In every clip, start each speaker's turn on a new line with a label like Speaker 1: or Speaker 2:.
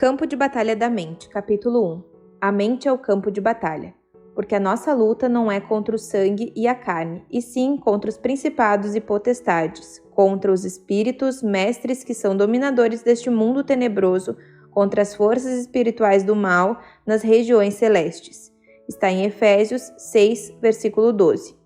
Speaker 1: Campo de Batalha da Mente, capítulo 1. A mente é o campo de batalha, porque a nossa luta não é contra o sangue e a carne, e sim contra os principados e potestades, contra os espíritos, mestres que são dominadores deste mundo tenebroso, contra as forças espirituais do mal nas regiões celestes. Está em Efésios 6, versículo 12.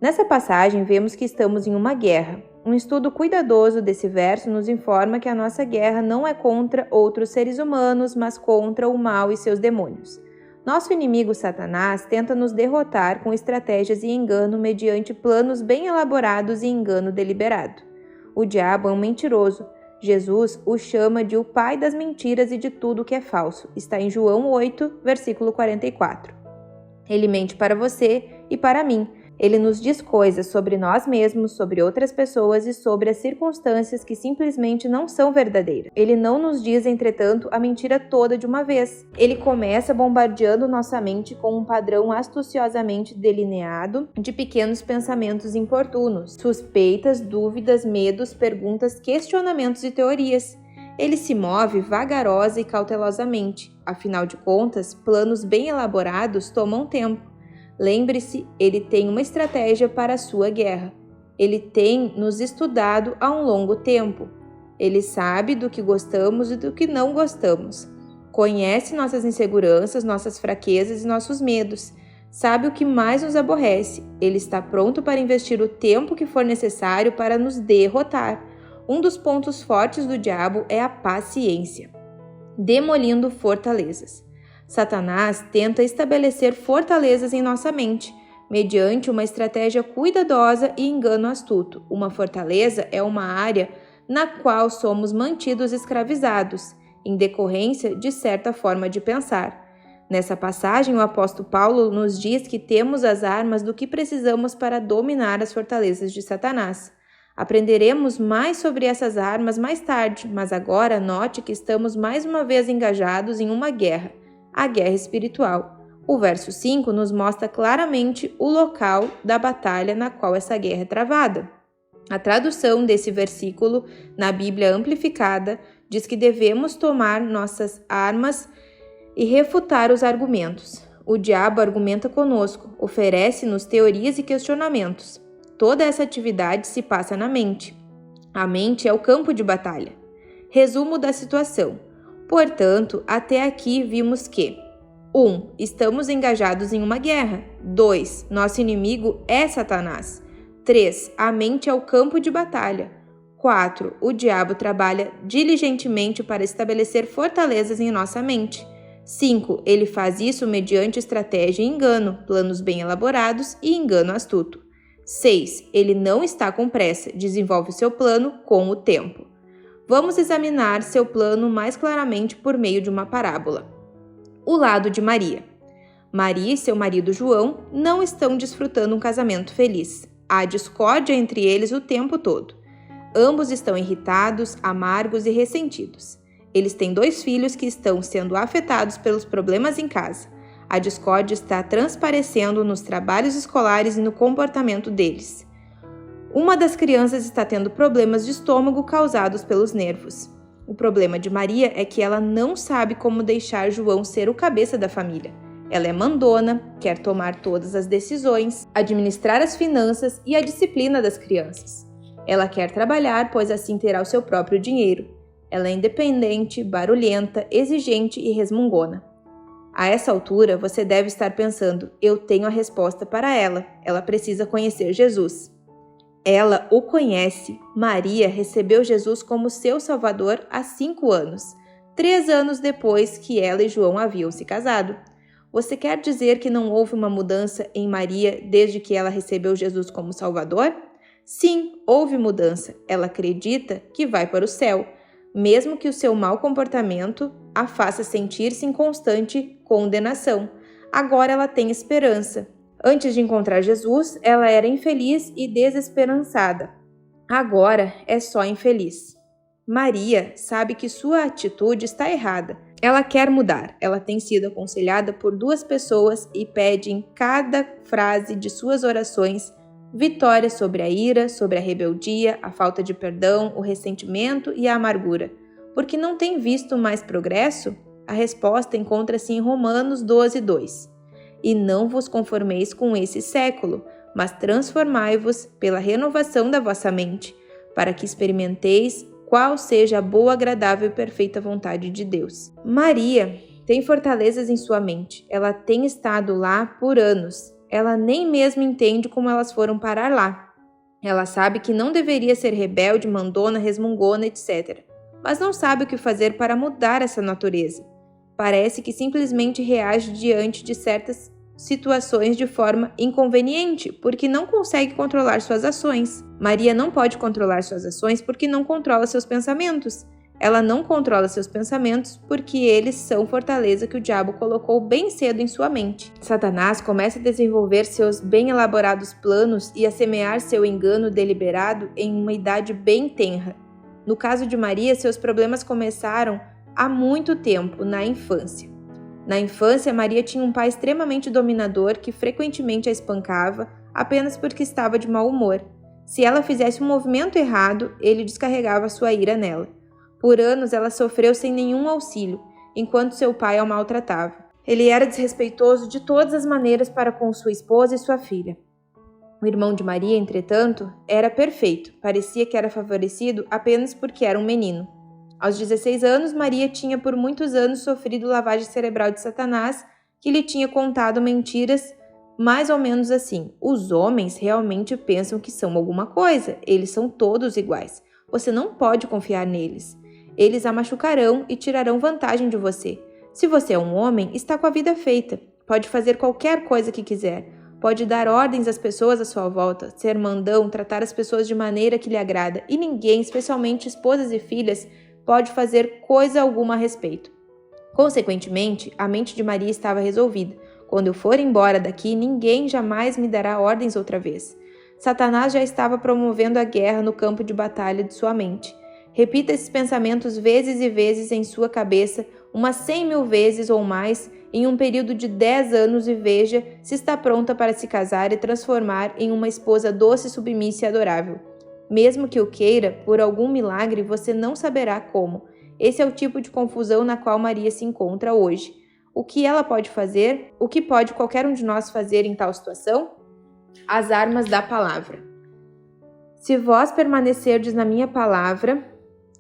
Speaker 1: Nessa passagem, vemos que estamos em uma guerra. Um estudo cuidadoso desse verso nos informa que a nossa guerra não é contra outros seres humanos, mas contra o mal e seus demônios. Nosso inimigo Satanás tenta nos derrotar com estratégias e engano mediante planos bem elaborados e engano deliberado. O diabo é um mentiroso. Jesus o chama de o pai das mentiras e de tudo que é falso. Está em João 8, versículo 44. Ele mente para você e para mim. Ele nos diz coisas sobre nós mesmos, sobre outras pessoas e sobre as circunstâncias que simplesmente não são verdadeiras. Ele não nos diz, entretanto, a mentira toda de uma vez. Ele começa bombardeando nossa mente com um padrão astuciosamente delineado de pequenos pensamentos importunos, suspeitas, dúvidas, medos, perguntas, questionamentos e teorias. Ele se move vagarosa e cautelosamente. Afinal de contas, planos bem elaborados tomam tempo. Lembre-se, ele tem uma estratégia para a sua guerra. Ele tem nos estudado há um longo tempo. Ele sabe do que gostamos e do que não gostamos. Conhece nossas inseguranças, nossas fraquezas e nossos medos. Sabe o que mais nos aborrece. Ele está pronto para investir o tempo que for necessário para nos derrotar. Um dos pontos fortes do diabo é a paciência, demolindo fortalezas. Satanás tenta estabelecer fortalezas em nossa mente, mediante uma estratégia cuidadosa e engano astuto. Uma fortaleza é uma área na qual somos mantidos escravizados, em decorrência de certa forma de pensar. Nessa passagem, o apóstolo Paulo nos diz que temos as armas do que precisamos para dominar as fortalezas de Satanás. Aprenderemos mais sobre essas armas mais tarde, mas agora note que estamos mais uma vez engajados em uma guerra. A guerra espiritual. O verso 5 nos mostra claramente o local da batalha na qual essa guerra é travada. A tradução desse versículo na Bíblia Amplificada diz que devemos tomar nossas armas e refutar os argumentos. O diabo argumenta conosco, oferece-nos teorias e questionamentos. Toda essa atividade se passa na mente. A mente é o campo de batalha. Resumo da situação. Portanto, até aqui vimos que 1. Estamos engajados em uma guerra. 2. Nosso inimigo é Satanás. 3. A mente é o campo de batalha. 4. O diabo trabalha diligentemente para estabelecer fortalezas em nossa mente. 5. Ele faz isso mediante estratégia e engano, planos bem elaborados e engano astuto. 6. Ele não está com pressa, desenvolve seu plano com o tempo. Vamos examinar seu plano mais claramente por meio de uma parábola. O lado de Maria. Maria e seu marido João não estão desfrutando um casamento feliz. Há discórdia entre eles o tempo todo. Ambos estão irritados, amargos e ressentidos. Eles têm 2 filhos que estão sendo afetados pelos problemas em casa. A discórdia está transparecendo nos trabalhos escolares e no comportamento deles. Uma das crianças está tendo problemas de estômago causados pelos nervos. O problema de Maria é que ela não sabe como deixar João ser o cabeça da família. Ela é mandona, quer tomar todas as decisões, administrar as finanças e a disciplina das crianças. Ela quer trabalhar, pois assim terá o seu próprio dinheiro. Ela é independente, barulhenta, exigente e resmungona. A essa altura, você deve estar pensando, eu tenho a resposta para ela. Ela precisa conhecer Jesus. Ela o conhece. Maria recebeu Jesus como seu Salvador há 5 anos, 3 anos depois que ela e João haviam se casado. Você quer dizer que não houve uma mudança em Maria desde que ela recebeu Jesus como Salvador? Sim, houve mudança. Ela acredita que vai para o céu, mesmo que o seu mau comportamento a faça sentir-se em constante condenação. Agora ela tem esperança. Antes de encontrar Jesus, ela era infeliz e desesperançada. Agora é só infeliz. Maria sabe que sua atitude está errada. Ela quer mudar. Ela tem sido aconselhada por 2 pessoas e pede em cada frase de suas orações vitória sobre a ira, sobre a rebeldia, a falta de perdão, o ressentimento e a amargura. porque não tem visto mais progresso? A resposta encontra-se em Romanos 12:2. E não vos conformeis com esse século, mas transformai-vos pela renovação da vossa mente, para que experimenteis qual seja a boa, agradável e perfeita vontade de Deus. Maria tem fortalezas em sua mente. Ela tem estado lá por anos. Ela nem mesmo entende como elas foram parar lá. Ela sabe que não deveria ser rebelde, mandona, resmungona, etc. Mas não sabe o que fazer para mudar essa natureza. Parece que simplesmente reage diante de certas situações de forma inconveniente, porque não consegue controlar suas ações. Maria não pode controlar suas ações porque não controla seus pensamentos. Ela não controla seus pensamentos porque eles são fortaleza que o diabo colocou bem cedo em sua mente. Satanás começa a desenvolver seus bem elaborados planos e a semear seu engano deliberado em uma idade bem tenra. No caso de Maria, seus problemas começaram há muito tempo, na infância. Na infância, Maria tinha um pai extremamente dominador que frequentemente a espancava apenas porque estava de mau humor. Se ela fizesse um movimento errado, ele descarregava sua ira nela. Por anos, ela sofreu sem nenhum auxílio, enquanto seu pai a maltratava. Ele era desrespeitoso de todas as maneiras para com sua esposa e sua filha. O irmão de Maria, entretanto, era perfeito, parecia que era favorecido apenas porque era um menino. Aos 16 anos, Maria tinha por muitos anos sofrido lavagem cerebral de Satanás, que lhe tinha contado mentiras mais ou menos assim: os homens realmente pensam que são alguma coisa, eles são todos iguais. Você não pode confiar neles. Eles a machucarão e tirarão vantagem de você. Se você é um homem, está com a vida feita. Pode fazer qualquer coisa que quiser. Pode dar ordens às pessoas à sua volta, ser mandão, tratar as pessoas de maneira que lhe agrada. E ninguém, especialmente esposas e filhas, pode fazer coisa alguma a respeito. Consequentemente, a mente de Maria estava resolvida. Quando eu for embora daqui, ninguém jamais me dará ordens outra vez. Satanás já estava promovendo a guerra no campo de batalha de sua mente. Repita esses pensamentos vezes e vezes em sua cabeça, umas 100.000 vezes ou mais, em um período de 10 anos e veja se está pronta para se casar e transformar em uma esposa doce, submissa e adorável. Mesmo que o queira, por algum milagre, você não saberá como. Esse é o tipo de confusão na qual Maria se encontra hoje. O que ela pode fazer? O que pode qualquer um de nós fazer em tal situação? As armas da palavra. Se vós permanecerdes na minha palavra,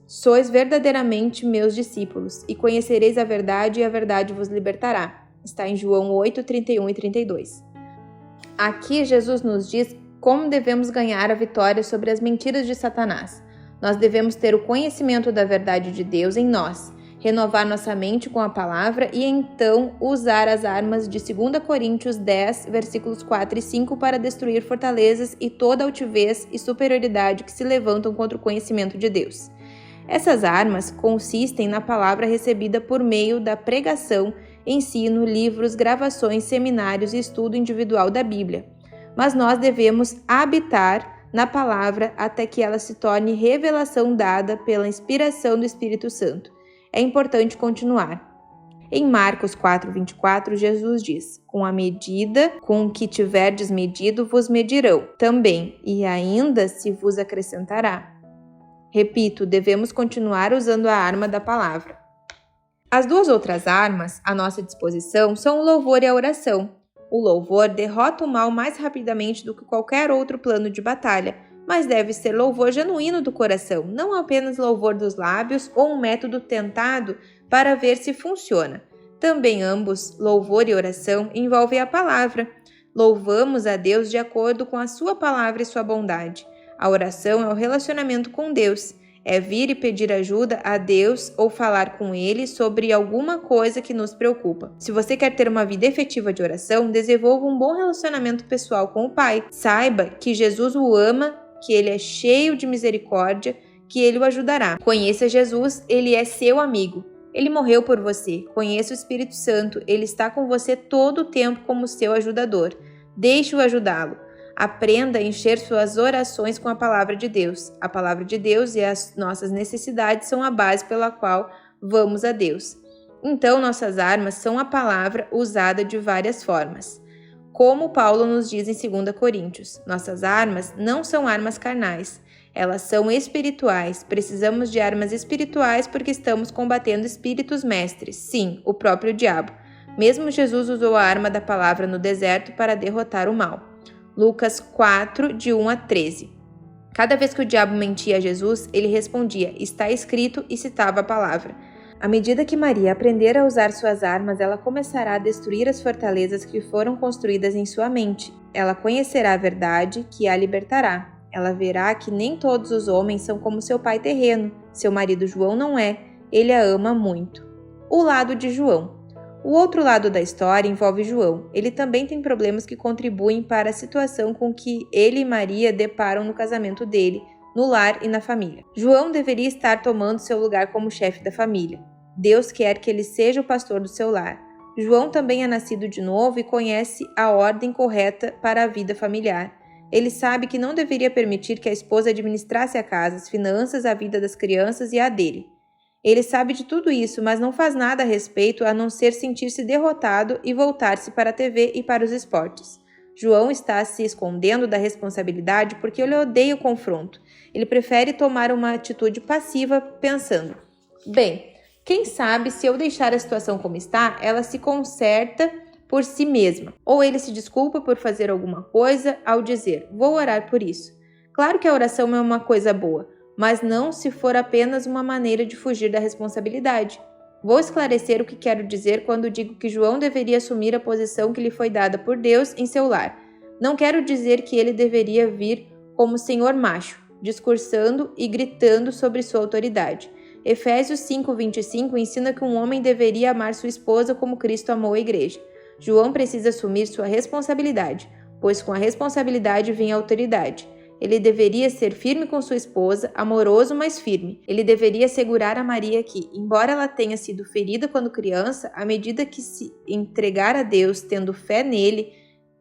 Speaker 1: sois verdadeiramente meus discípulos, e conhecereis a verdade, e a verdade vos libertará. Está em João 8, 31 e 32. Aqui Jesus nos diz como devemos ganhar a vitória sobre as mentiras de Satanás. Nós devemos ter o conhecimento da verdade de Deus em nós, renovar nossa mente com a palavra e então usar as armas de 2 Coríntios 10, versículos 4 e 5 para destruir fortalezas e toda altivez e superioridade que se levantam contra o conhecimento de Deus. Essas armas consistem na palavra recebida por meio da pregação, ensino, livros, gravações, seminários e estudo individual da Bíblia. Mas nós devemos habitar na palavra até que ela se torne revelação dada pela inspiração do Espírito Santo. É importante continuar. Em Marcos 4:24, Jesus diz: com a medida com que tiverdes medido, vos medirão também, e ainda se vos acrescentará. Repito, devemos continuar usando a arma da palavra. As duas outras armas à nossa disposição são o louvor e a oração. O louvor derrota o mal mais rapidamente do que qualquer outro plano de batalha, mas deve ser louvor genuíno do coração, não apenas louvor dos lábios ou um método tentado para ver se funciona. Também ambos, louvor e oração, envolvem a palavra. Louvamos a Deus de acordo com a sua palavra e sua bondade. A oração é o relacionamento com Deus. É vir e pedir ajuda a Deus ou falar com Ele sobre alguma coisa que nos preocupa. Se você quer ter uma vida efetiva de oração, desenvolva um bom relacionamento pessoal com o Pai. Saiba que Jesus o ama, que Ele é cheio de misericórdia, que Ele o ajudará. Conheça Jesus, Ele é seu amigo. Ele morreu por você. Conheça o Espírito Santo, Ele está com você todo o tempo como seu ajudador. Deixe-o ajudá-lo. Aprenda a encher suas orações com a palavra de Deus. A palavra de Deus e as nossas necessidades são a base pela qual vamos a Deus. Então, nossas armas são a palavra usada de várias formas. Como Paulo nos diz em 2 Coríntios, nossas armas não são armas carnais. Elas são espirituais. Precisamos de armas espirituais porque estamos combatendo espíritos mestres. Sim, o próprio diabo. Mesmo Jesus usou a arma da palavra no deserto para derrotar o mal. Lucas 4, de 1 a 13. Cada vez que o diabo mentia a Jesus, ele respondia, está escrito, e citava a palavra. À medida que Maria aprender a usar suas armas, ela começará a destruir as fortalezas que foram construídas em sua mente. Ela conhecerá a verdade, que a libertará. Ela verá que nem todos os homens são como seu pai terreno. Seu marido João não é. Ele a ama muito. O lado de João. O outro lado da história envolve João. Ele também tem problemas que contribuem para a situação com que ele e Maria deparam no casamento dele, no lar e na família. João deveria estar tomando seu lugar como chefe da família. Deus quer que ele seja o pastor do seu lar. João também é nascido de novo e conhece a ordem correta para a vida familiar. Ele sabe que não deveria permitir que a esposa administrasse a casa, as finanças, a vida das crianças e a dele. Ele sabe de tudo isso, mas não faz nada a respeito a não ser sentir-se derrotado e voltar-se para a TV e para os esportes. João está se escondendo da responsabilidade porque ele odeia o confronto. Ele prefere tomar uma atitude passiva, pensando: bem, quem sabe se eu deixar a situação como está, ela se conserta por si mesma. Ou ele se desculpa por fazer alguma coisa ao dizer, vou orar por isso. Claro que a oração é uma coisa boa, mas não se for apenas uma maneira de fugir da responsabilidade. Vou esclarecer o que quero dizer quando digo que João deveria assumir a posição que lhe foi dada por Deus em seu lar. Não quero dizer que ele deveria vir como senhor macho, discursando e gritando sobre sua autoridade. Efésios 5:25 ensina que um homem deveria amar sua esposa como Cristo amou a igreja. João precisa assumir sua responsabilidade, pois com a responsabilidade vem a autoridade. Ele deveria ser firme com sua esposa, amoroso, mas firme. Ele deveria assegurar a Maria que, embora ela tenha sido ferida quando criança, à medida que se entregar a Deus, tendo fé nele,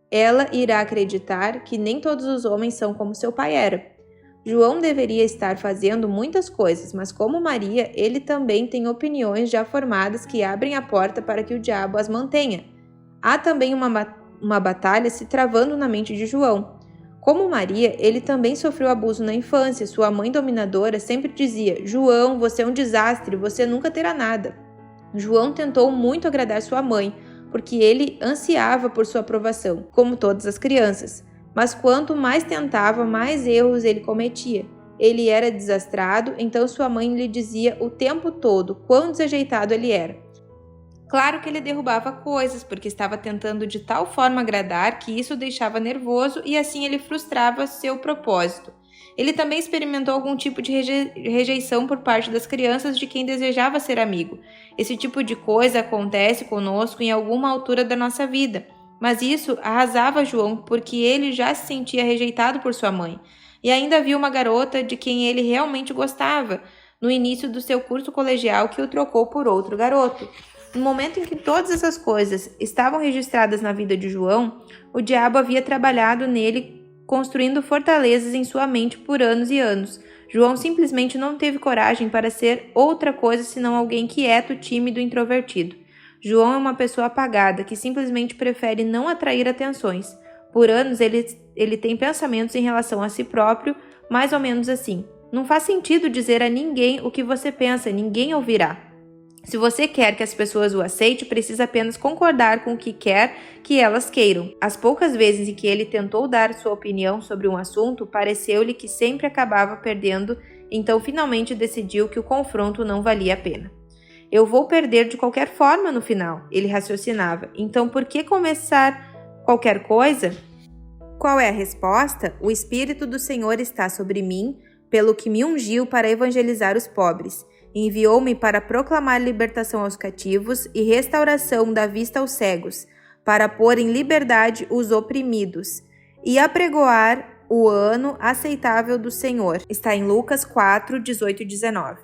Speaker 1: ela irá acreditar que nem todos os homens são como seu pai era. João deveria estar fazendo muitas coisas, mas como Maria, ele também tem opiniões já formadas que abrem a porta para que o diabo as mantenha. Há também uma batalha se travando na mente de João. Como Maria, ele também sofreu abuso na infância. Sua mãe dominadora sempre dizia, João, você é um desastre, você nunca terá nada. João tentou muito agradar sua mãe, porque ele ansiava por sua aprovação, como todas as crianças. Mas quanto mais tentava, mais erros ele cometia. Ele era desastrado, então sua mãe lhe dizia o tempo todo quão desajeitado ele era. Claro que ele derrubava coisas, porque estava tentando de tal forma agradar que isso o deixava nervoso e assim ele frustrava seu propósito. Ele também experimentou algum tipo de rejeição por parte das crianças de quem desejava ser amigo. Esse tipo de coisa acontece conosco em alguma altura da nossa vida, mas isso arrasava João porque ele já se sentia rejeitado por sua mãe. E ainda havia uma garota de quem ele realmente gostava, no início do seu curso colegial que o trocou por outro garoto. No momento em que todas essas coisas estavam registradas na vida de João, o diabo havia trabalhado nele, construindo fortalezas em sua mente por anos e anos. João simplesmente não teve coragem para ser outra coisa senão alguém quieto, tímido e introvertido. João é uma pessoa apagada que simplesmente prefere não atrair atenções. Por anos ele tem pensamentos em relação a si próprio, mais ou menos assim. Não faz sentido dizer a ninguém o que você pensa, ninguém ouvirá. Se você quer que as pessoas o aceitem, precisa apenas concordar com o que quer que elas queiram. As poucas vezes em que ele tentou dar sua opinião sobre um assunto, pareceu-lhe que sempre acabava perdendo, então finalmente decidiu que o confronto não valia a pena. Eu vou perder de qualquer forma no final, ele raciocinava. Então por que começar qualquer coisa? Qual é a resposta? O Espírito do Senhor está sobre mim, pelo que me ungiu para evangelizar os pobres. Enviou-me para proclamar libertação aos cativos e restauração da vista aos cegos, para pôr em liberdade os oprimidos e apregoar o ano aceitável do Senhor. Está em Lucas 4, 18 e 19.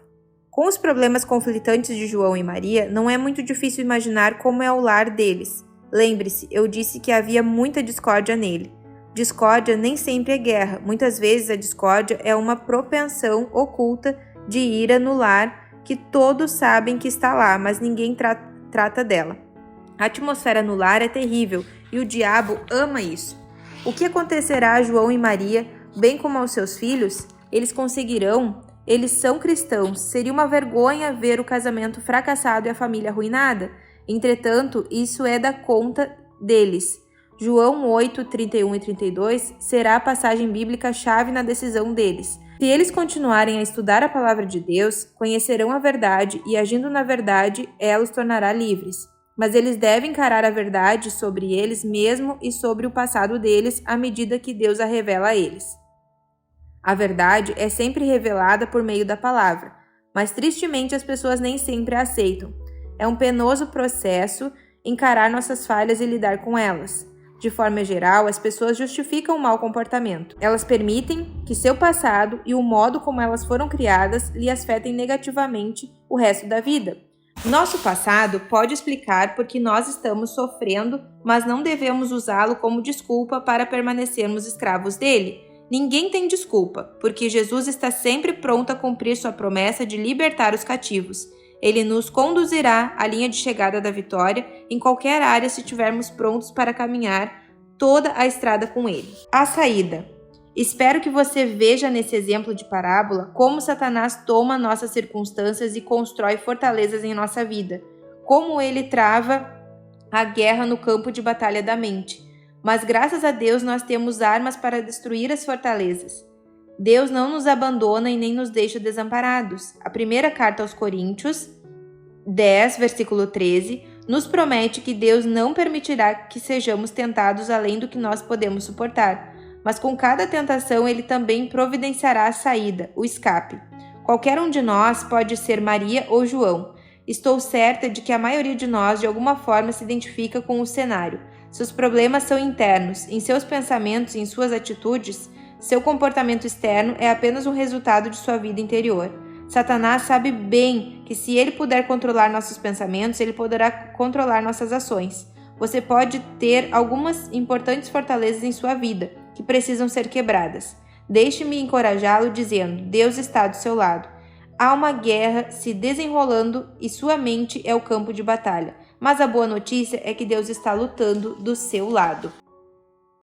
Speaker 1: Com os problemas conflitantes de João e Maria, não é muito difícil imaginar como é o lar deles. Lembre-se, eu disse que havia muita discórdia nele. Discórdia nem sempre é guerra. Muitas vezes a discórdia é uma propensão oculta de ira no lar que todos sabem que está lá, mas ninguém trata dela. A atmosfera no lar é terrível e o diabo ama isso. O que acontecerá a João e Maria, bem como aos seus filhos? Eles conseguirão? Eles são cristãos. Seria uma vergonha ver o casamento fracassado e a família arruinada. Entretanto, isso é da conta deles. João 8, 31 e 32 será a passagem bíblica chave na decisão deles. Se eles continuarem a estudar a palavra de Deus, conhecerão a verdade e, agindo na verdade, ela os tornará livres. Mas eles devem encarar a verdade sobre eles mesmos e sobre o passado deles à medida que Deus a revela a eles. A verdade é sempre revelada por meio da palavra, mas tristemente as pessoas nem sempre a aceitam. É um penoso processo encarar nossas falhas e lidar com elas. De forma geral, as pessoas justificam o mau comportamento. Elas permitem que seu passado e o modo como elas foram criadas lhe afetem negativamente o resto da vida. Nosso passado pode explicar por que nós estamos sofrendo, mas não devemos usá-lo como desculpa para permanecermos escravos dele. Ninguém tem desculpa, porque Jesus está sempre pronto a cumprir sua promessa de libertar os cativos. Ele nos conduzirá à linha de chegada da vitória em qualquer área se estivermos prontos para caminhar toda a estrada com ele. A saída. Espero que você veja nesse exemplo de parábola como Satanás toma nossas circunstâncias e constrói fortalezas em nossa vida, como ele trava a guerra no campo de batalha da mente. Mas graças a Deus nós temos armas para destruir as fortalezas. Deus não nos abandona e nem nos deixa desamparados. A primeira carta aos Coríntios, 10, versículo 13, nos promete que Deus não permitirá que sejamos tentados além do que nós podemos suportar. Mas com cada tentação ele também providenciará a saída, o escape. Qualquer um de nós pode ser Maria ou João. Estou certa de que a maioria de nós de alguma forma se identifica com o cenário. Seus problemas são internos, em seus pensamentos e em suas atitudes. Seu comportamento externo é apenas um resultado de sua vida interior. Satanás sabe bem que se ele puder controlar nossos pensamentos, ele poderá controlar nossas ações. Você pode ter algumas importantes fortalezas em sua vida que precisam ser quebradas. Deixe-me encorajá-lo dizendo: Deus está do seu lado. Há uma guerra se desenrolando e sua mente é o campo de batalha. Mas a boa notícia é que Deus está lutando do seu lado.